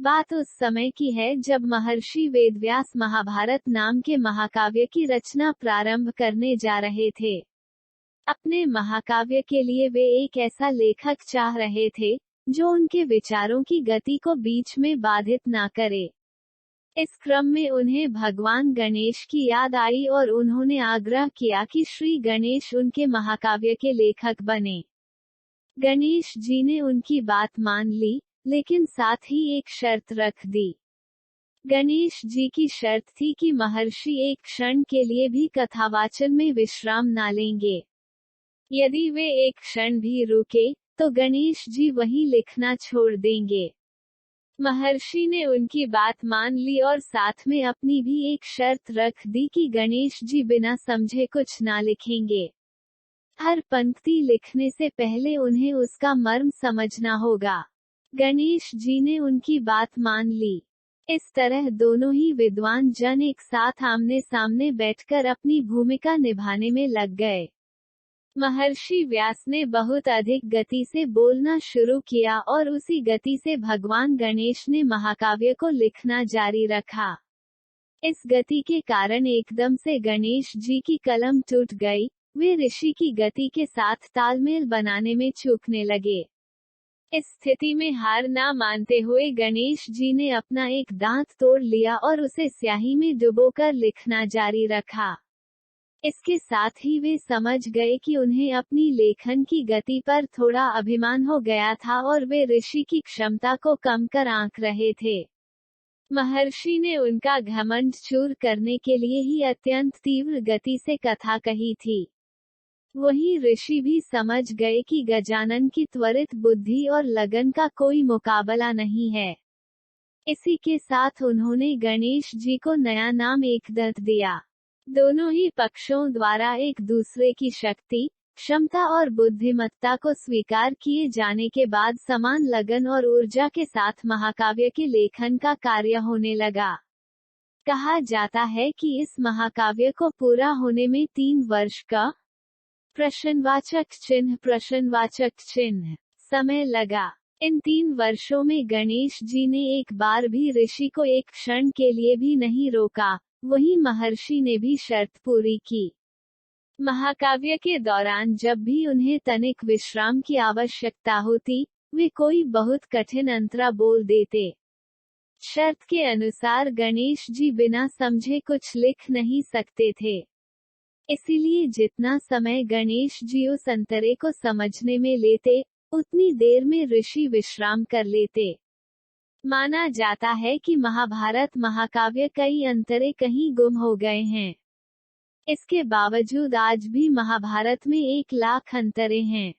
बात उस समय की है जब महर्षि वेदव्यास महाभारत नाम के महाकाव्य की रचना प्रारंभ करने जा रहे थे। अपने महाकाव्य के लिए वे एक ऐसा लेखक चाह रहे थे जो उनके विचारों की गति को बीच में बाधित ना करे। इस क्रम में उन्हें भगवान गणेश की याद आई और उन्होंने आग्रह किया कि श्री गणेश उनके महाकाव्य के लेखक बने। गणेश जी ने उनकी बात मान ली, लेकिन साथ ही एक शर्त रख दी। गणेश जी की शर्त थी कि महर्षि एक क्षण के लिए भी कथावाचन में विश्राम ना लेंगे। यदि वे एक क्षण भी रुके, तो गणेश जी वहीं लिखना छोड़ देंगे। महर्षि ने उनकी बात मान ली और साथ में अपनी भी एक शर्त रख दी कि गणेश जी बिना समझे कुछ ना लिखेंगे। हर पंक्ति लिखने से पहले उन्हें उसका मर्म समझना होगा। गणेश जी ने उनकी बात मान ली। इस तरह दोनों ही विद्वान जन एक साथ आमने सामने बैठकर अपनी भूमिका निभाने में लग गए। महर्षि व्यास ने बहुत अधिक गति से बोलना शुरू किया और उसी गति से भगवान गणेश ने महाकाव्य को लिखना जारी रखा। इस गति के कारण एकदम से गणेश जी की कलम टूट गई। वे ऋषि की गति के साथ तालमेल बनाने में चूकने लगे। इस स्थिति में हार ना मानते हुए गणेश जी ने अपना एक दांत तोड़ लिया और उसे स्याही में डुबोकर लिखना जारी रखा। इसके साथ ही वे समझ गए कि उन्हें अपनी लेखन की गति पर थोड़ा अभिमान हो गया था और वे ऋषि की क्षमता को कम कर आंक रहे थे। महर्षि ने उनका घमंड चूर करने के लिए ही अत्यंत तीव्र गति से कथा कही थी। वहीं ऋषि भी समझ गए कि गजानन की त्वरित बुद्धि और लगन का कोई मुकाबला नहीं है। इसी के साथ उन्होंने गणेश जी को नया नाम एकदंत दिया। दोनों ही पक्षों द्वारा एक दूसरे की शक्ति, क्षमता और बुद्धिमत्ता को स्वीकार किए जाने के बाद समान लगन और ऊर्जा के साथ महाकाव्य के लेखन का कार्य होने लगा। कहा जाता है कि इस महाकाव्य को पूरा होने में 3 वर्ष का प्रश्नवाचक चिन्ह समय लगा। इन 3 वर्षों में गणेश जी ने एक बार भी ऋषि को एक क्षण के लिए भी नहीं रोका। वहीं महर्षि ने भी शर्त पूरी की। महाकाव्य के दौरान जब भी उन्हें तनिक विश्राम की आवश्यकता होती, वे कोई बहुत कठिन अंतरा बोल देते। शर्त के अनुसार गणेश जी बिना समझे कुछ लिख नहीं सकते थे। इसीलिए जितना समय गणेश जी उस अंतरे को समझने में लेते, उतनी देर में ऋषि विश्राम कर लेते। माना जाता है कि महाभारत महाकाव्य कई अंतरे कहीं गुम हो गए हैं। इसके बावजूद आज भी महाभारत में 1 लाख अंतरे हैं।